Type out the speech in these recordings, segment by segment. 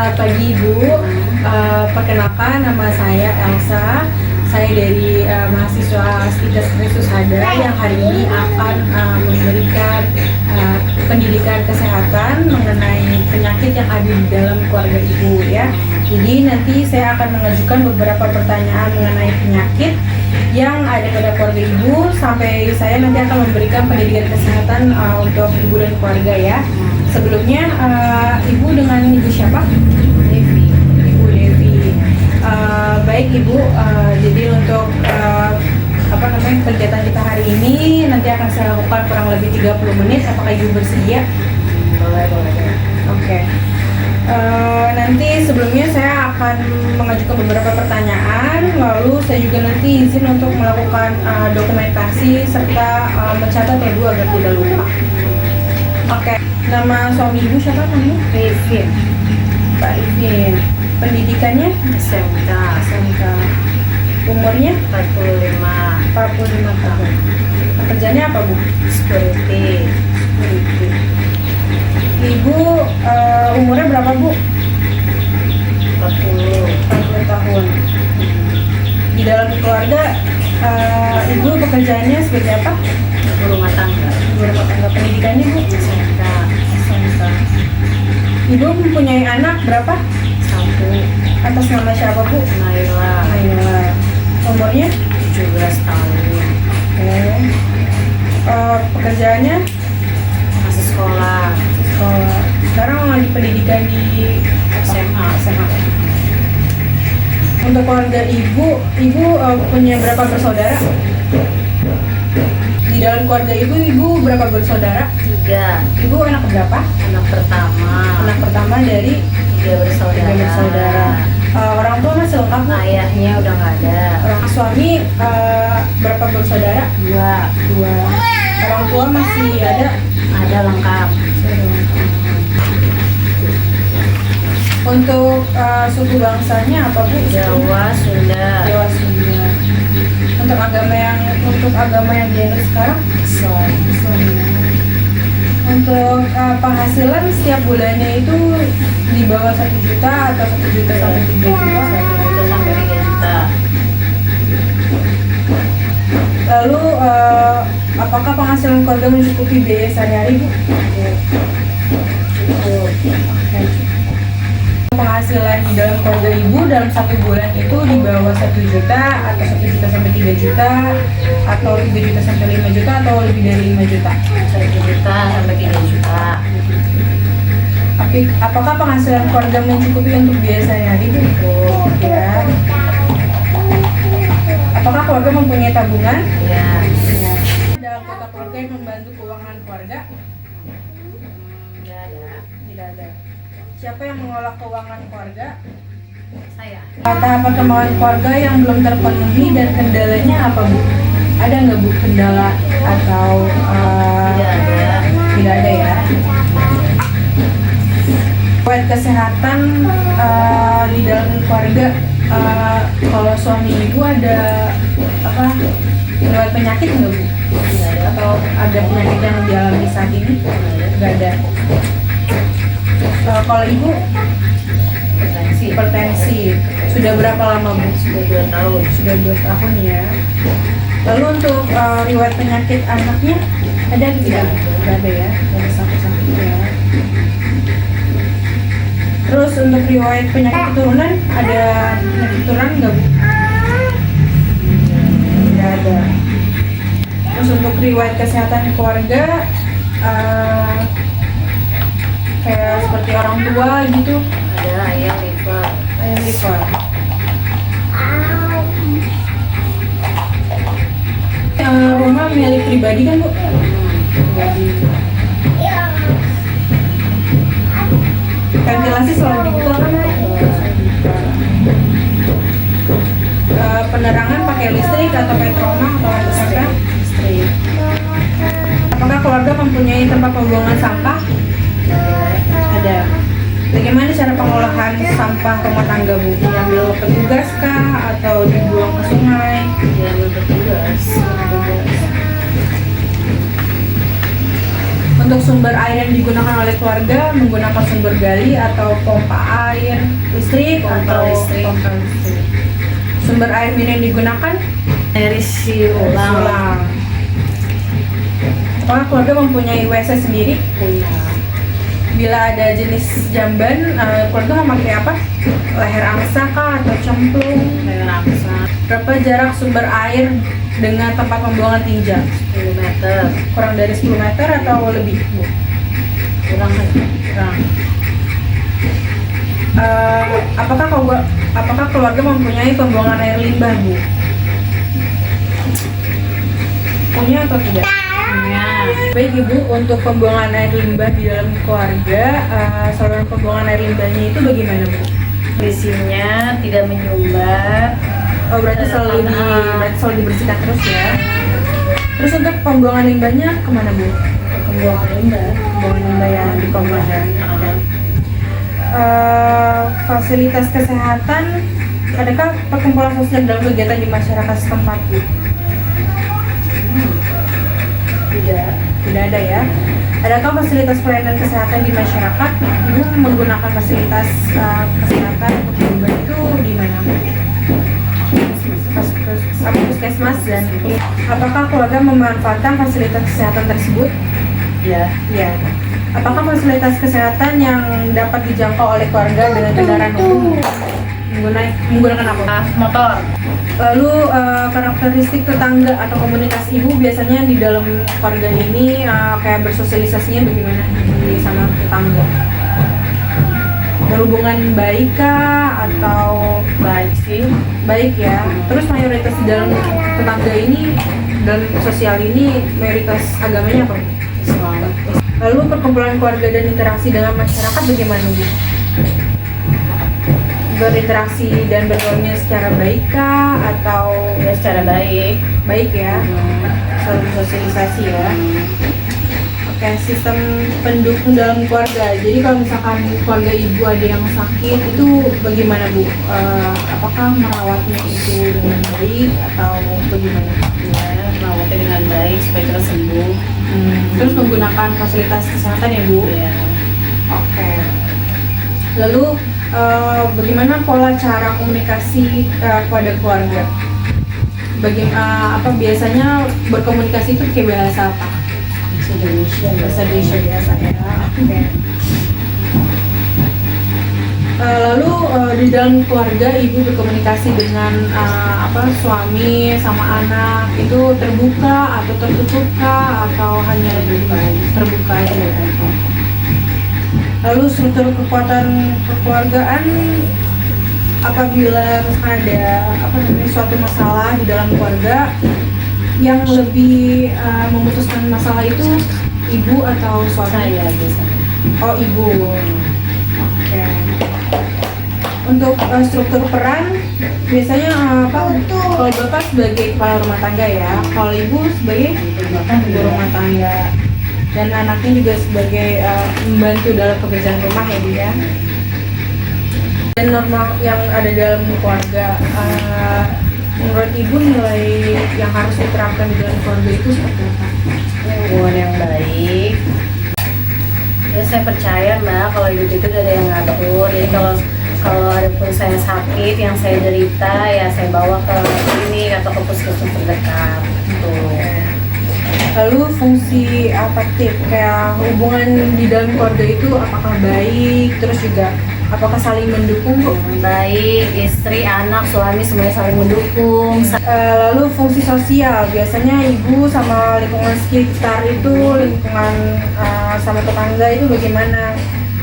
Selamat pagi Ibu. Perkenalkan, nama saya Elsa. Saya dari mahasiswa Stikes Kristus Ada yang hari ini akan memberikan pendidikan kesehatan mengenai penyakit yang ada di dalam keluarga Ibu ya. Jadi nanti saya akan mengajukan beberapa pertanyaan mengenai penyakit yang ada pada keluarga Ibu sampai saya nanti akan memberikan pendidikan kesehatan untuk Ibu dan keluarga ya. Sebelumnya Ibu dengan Ibu siapa? Devi. Ibu Devi. Baik Ibu, jadi untuk kegiatan kita hari ini nanti akan saya lakukan kurang lebih 30 menit. Apakah Ibu bersedia? Boleh. Oke. Nanti sebelumnya saya akan mengajukan beberapa pertanyaan, lalu saya juga nanti izin untuk melakukan dokumentasi serta mencatat ya Bu agar tidak lupa. Oke. Nama suami Ibu siapa namanya? Rivin. Pak Rivin. Pendidikannya? SMK. SMK. Umurnya? 45. 45 tahun. Pekerjaannya apa Bu? Security. Security. Ibu umurnya berapa Bu? 40 tahun. Di dalam keluarga Ibu pekerjaannya sebagai apa? Ibu rumah tangga. Ibu rumah tangga. Pendidikannya Bu? SMK. SMK. Ibu mempunyai anak berapa? 1. Atas nama siapa Bu? Naila. Naila. Umurnya? 17 tahun. Oke. Pekerjaannya? Masih sekolah. Sekolah. Sekarang lagi pendidikan di SMA. Untuk keluarga Ibu punya berapa bersaudara? Di dalam keluarga Ibu berapa bersaudara? 3. Ibu anak berapa? Anak pertama. Anak pertama dari 3 bersaudara. 3 bersaudara. Orang tua masih lengkap Bu? Ayahnya udah nggak ada. Orang suami berapa bersaudara? 2. 2. Orang tua masih ada? Ada lengkap. Untuk suku bangsanya apa Bu? Jawa, Sunda. Jawa Sunda. Untuk agama yang dianut sekarang? Islam. Islam. Untuk penghasilan setiap bulannya itu di bawah 1 juta atau 1 juta sampai 3 juta? 1 juta sampai 3 juta. Lalu apakah penghasilan keluarga mencukupi biaya sehari-hari Bu? Penghasilan di dalam keluarga Ibu dalam 1 bulan itu di bawah 1 juta atau 1 juta sampai 3 juta atau 3 juta sampai 5 juta atau lebih dari 5 juta? 1 juta sampai 3 juta. Apakah penghasilan keluarga mencukupi untuk biaya sehari-hari Bu? Ya. Apakah keluarga mempunyai tabungan? Ya. Ya. Dalam kota keluarga yang membantu keuangan keluarga? Tidak ada. Tidak ada. Siapa yang mengelola keuangan keluarga? Saya. Tahap perkembangan keluarga yang belum terpenuhi dan kendalanya apa Bu? Ada nggak Bu kendala atau Tidak ada. tidak ada ya? Buat kesehatan di dalam keluarga, kalau suami Ibu ada riwayat penyakit nggak Bu? Tidak ada. Atau ada penyakit yang dialami saat ini? Nggak ada. Kalau Ibu hipertensi sudah berapa lama Bu? Sudah 2 tahun. Sudah 2 tahun ya. Lalu untuk riwayat penyakit anaknya ada tidak? Tidak ada ya, tidak ada sakit-sakit ya. Terus untuk riwayat penyakit keturunan ada penyakit keturunan nggak Bu? Tidak ada. Terus untuk riwayat kesehatan keluarga kayak seperti orang tua gitu? Ada ayah liver. Ayam liver. Rumah milik pribadi kan Bu? Pribadi. Ventilasi selalu dibuka kan Bu? Penerangan pakai listrik atau petroma atau apa? Listrik. Apakah keluarga mempunyai tempat pembuangan sampah? Ada. Bagaimana cara pengolahan sampah rumah tangga Bu? Diambil petugas kah atau dibuang ke sungai? Diambil petugas. Untuk sumber air yang digunakan oleh keluarga menggunakan sumber gali atau pompa air listrik Pompa atau listrik. pompa listrik. Sumber air minum yang digunakan Dari si ulang. Apakah keluarga mempunyai WC sendiri? Punya. Bila ada jenis jamban, keluarga memakai apa? Leher angsa kah atau cemplung? Leher angsa. Berapa jarak sumber air dengan tempat pembuangan tinja? 10 meter. Kurang dari 10 meter atau lebih? Bu? Kurang aja. Kurang. Apakah keluarga mempunyai pembuangan air limbah, Bu? Punya atau tidak? Punya. Baik Ibu, untuk pembuangan air limbah di dalam keluarga, saluran pembuangan air limbahnya itu bagaimana, Bu? Isinya tidak menyumbat. Oh, berarti selalu dibersihkan terus ya. Terus untuk pembuangan limbahnya kemana, Bu? Pembuangan limbah. Pembuangan limbah ya di komposter. Fasilitas kesehatan, adakah perkumpulan sosial dalam kegiatan di masyarakat setempat, Bu? Tidak ada ya. Adakah fasilitas pelayanan kesehatan di masyarakat? Ibu menggunakan fasilitas kesehatan untuk limbah itu di mana? Puskesmas dan klinik. Apakah keluarga memanfaatkan fasilitas kesehatan tersebut? Ya. Ya. Apakah fasilitas kesehatan yang dapat dijangkau oleh keluarga dengan kendaraan umum menggunakan apa? Motor. Lalu karakteristik tetangga atau komunitas ibu biasanya di dalam keluarga ini kayak bersosialisasinya bagaimana di sama tetangga? Berhubungan baik kah atau Baik sih. baik ya? Terus mayoritas di dalam tetangga ini dan sosial ini mayoritas agamanya apa? Islam. Lalu perkumpulan keluarga dan interaksi dengan masyarakat bagaimana, Bu? Berinteraksi dan bergaulnya secara baik kah atau Ya secara baik. baik ya? Selalu sosialisasi ya. Oke, sistem pendukung dalam keluarga. Jadi kalau misalkan keluarga ibu ada yang sakit itu bagaimana, Bu? Apakah merawatnya itu dengan baik atau bagaimana? Ya, merawatnya dengan baik supaya cepat sembuh. Terus menggunakan fasilitas kesehatan ya, Bu? Ya. Oke. Lalu bagaimana pola cara komunikasi kepada keluarga? Apa biasanya berkomunikasi itu kayak bahasa apa? Bahasa Indonesia biasa ya. Oke. Lalu di dalam keluarga ibu berkomunikasi dengan suami sama anak itu terbuka atau tertutup kah atau hanya terbuka aja? Lalu struktur kekuatan kekeluargaan apabila ada suatu masalah di dalam keluarga yang lebih memutuskan masalah itu ibu atau suami? Saya biasanya. Oh, ibu. Oke. Untuk struktur peran biasanya kalau bapak sebagai kepala rumah tangga ya, kalau ibu sebagai ibu rumah tangga dan anaknya juga sebagai membantu dalam pekerjaan rumah ya, Bu ya. Dan norma yang ada dalam keluarga, menurut ibu nilai yang harus diterapkan di dalam keluarga itu seperti apa? Hubungan yang baik. Ya saya percaya Mbak kalau hidup itu udah ada yang ngatur. Jadi kalau ada pun saya sakit, yang saya derita ya saya bawa ke klinik atau ke puskesmas terdekat. Tuh. Lalu fungsi afektif kayak hubungan di dalam keluarga itu apakah baik, terus juga apakah saling mendukung, Bu? Baik, istri, anak, suami semuanya saling mendukung. Lalu fungsi sosial biasanya ibu sama lingkungan sekitar itu, lingkungan sama tetangga itu bagaimana?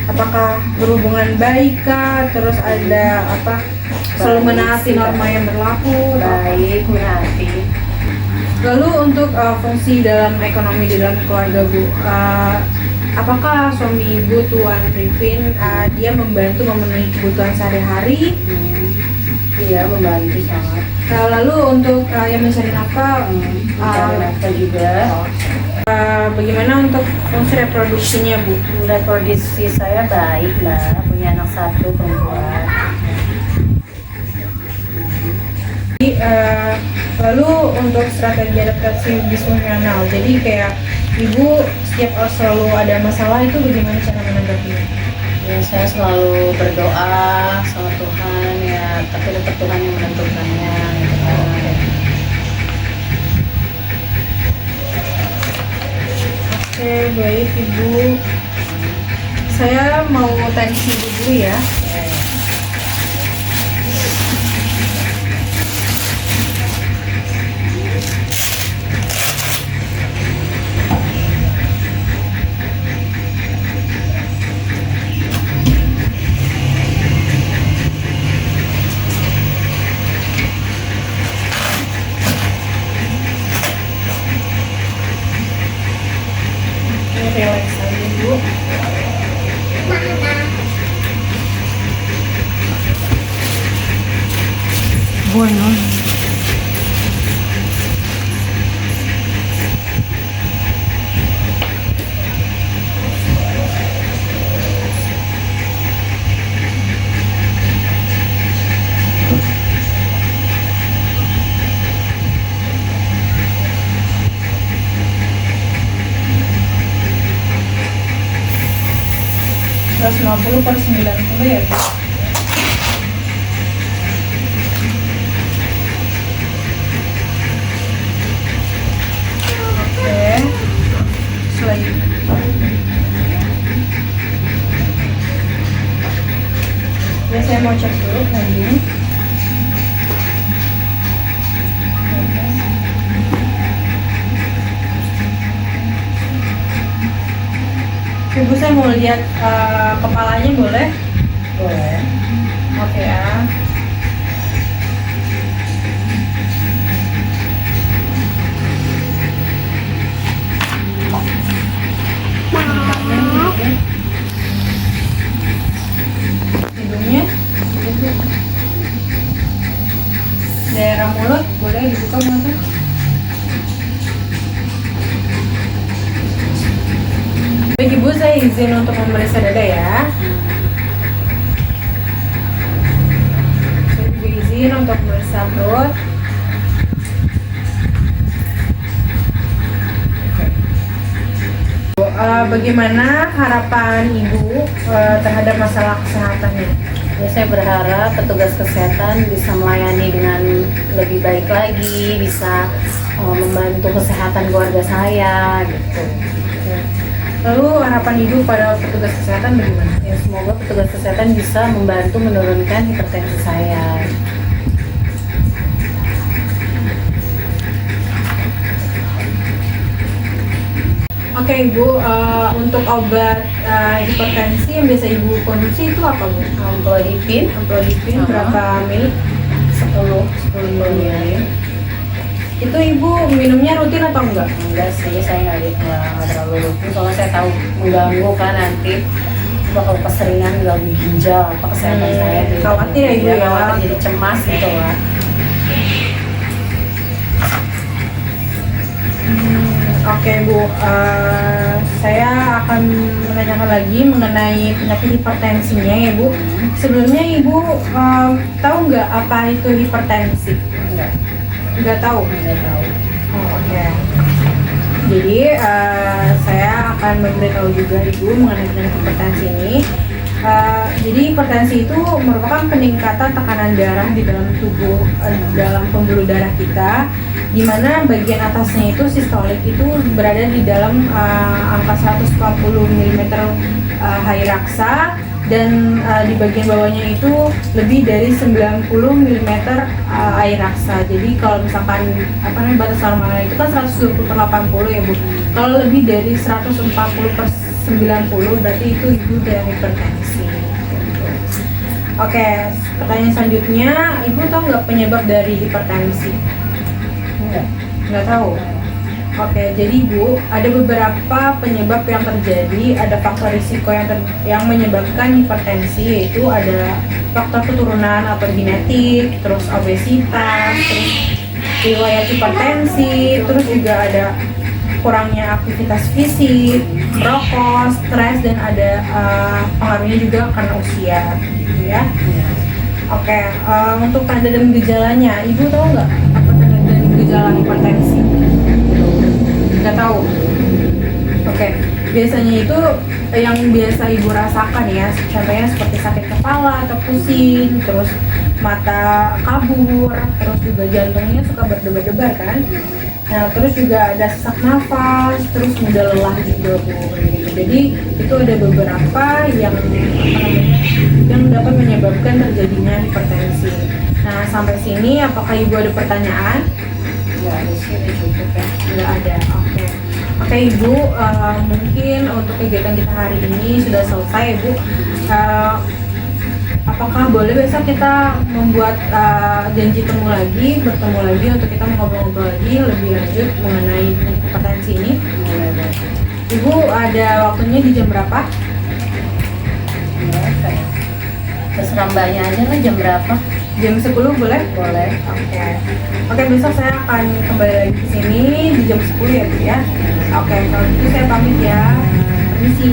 Apakah berhubungan baik kah? Terus ada selalu menaati norma yang berlaku? Baik, berarti. Lalu untuk fungsi dalam ekonomi di dalam keluarga, Bu, apakah suami ibu Tuan Rifin dia membantu memenuhi kebutuhan sehari-hari? Iya, membantu sangat. Lalu untuk yang mencari nafkah, Mencari nafkah juga. bagaimana untuk fungsi reproduksinya, Bu? Reproduksi saya baik Mbak, punya anak 1 perempuan. Lalu untuk strategi adaptasi disfungsional, jadi kayak Ibu setiap selalu ada masalah itu bagaimana cara menanggapinya? Ya saya selalu berdoa sama Tuhan ya, tapi tetap Tuhan yang menentukannya gitu kan. Oke, baik Ibu. Saya mau tensi dulu ya. Ya, ya. Oke, relax aja Ibu. Bueno. Per 90 ya Bu? Oke, selanjutnya ya saya mau cek dulu lagi. Ibu saya mau lihat kepalanya boleh? Boleh. Oke ya. Hidungnya, daerah mulut boleh dibuka mulutnya. Baik Ibu, saya izin untuk memeriksa dada ya. Saya juga izin untuk memeriksa perut. Bagaimana harapan Ibu terhadap masalah kesehatannya? Ya, saya berharap petugas kesehatan bisa melayani dengan lebih baik lagi, bisa membantu kesehatan keluarga saya gitu. Lalu harapan Ibu pada petugas kesehatan bagaimana? Ya, semoga petugas kesehatan bisa membantu menurunkan hipertensi saya. Oke Ibu, untuk obat hipertensi yang biasa Ibu konsumsi itu apa Bu? Amlodipin Amlodipin berapa mili? 10 ml. Itu Ibu minumnya rutin atau enggak? Enggak sih, saya nggak terlalu rutin, soalnya saya tahu mengganggu kan nanti bakal keseringan ganggu ginjal apa kesehatan saya gitu. Khawatir ya Ibu ya? Khawatir, jadi cemas gitu lah. Oke Bu, saya akan menanyakan lagi mengenai penyakit hipertensinya ya Bu. Sebelumnya Ibu tahu nggak apa itu hipertensi? Enggak Nggak tahu? tahu. Oh, oke. Jadi saya akan memberitahu juga Ibu mengenai penyakit hipertensi ini. Jadi hipertensi itu merupakan peningkatan tekanan darah di dalam tubuh, dalam pembuluh darah kita, di mana bagian atasnya itu sistolik itu berada di dalam angka 140 mm high raksa, dan di bagian bawahnya itu lebih dari 90 mm air raksa. Jadi kalau misalkan batas normalnya itu kan 120/80 ya Bu. Kalau lebih dari 140/90 berarti itu Ibu udah hipertensi. Oke, pertanyaan selanjutnya, Ibu tahu nggak penyebab dari hipertensi? Nggak tahu. Oke, jadi Ibu, ada beberapa penyebab yang terjadi, ada faktor risiko yang menyebabkan hipertensi, yaitu ada faktor keturunan atau genetik, terus obesitas, terus riwayat hipertensi, terus juga ada kurangnya aktivitas fisik, rokok, stres, dan ada pengaruhnya juga karena usia, gitu ya. Oke, untuk tanda dan gejalanya, Ibu tahu nggak apa tanda dan gejala hipertensi? Nggak tahu. Oke, biasanya itu yang biasa ibu rasakan ya, contohnya seperti sakit kepala atau pusing, terus mata kabur, terus juga jantungnya suka berdebar-debar kan. Nah, terus juga ada sesak nafas, terus mudah lelah juga Bu. Gitu. Jadi itu ada beberapa yang apa namanya, yang dapat menyebabkan terjadinya hipertensi. Nah, sampai sini apakah ibu ada pertanyaan? Nggak ada sih, udah cukup ya. Nggak ada, oke. Oke Ibu, mungkin untuk kegiatan kita hari ini sudah selesai Ibu. Apakah boleh besok kita membuat janji bertemu lagi untuk kita ngobrol-ngobrol lagi lebih lanjut mengenai hipertensi ini? Boleh. Ibu ada waktunya di jam berapa? Berapa ya? Terserah mbaknya aja lah, jam berapa? Jam 10 boleh? Boleh. Oke. Oke, besok saya akan kembali lagi ke sini di jam 10 ya Bu ya. Oke, kalau gitu saya pamit ya. Permisi.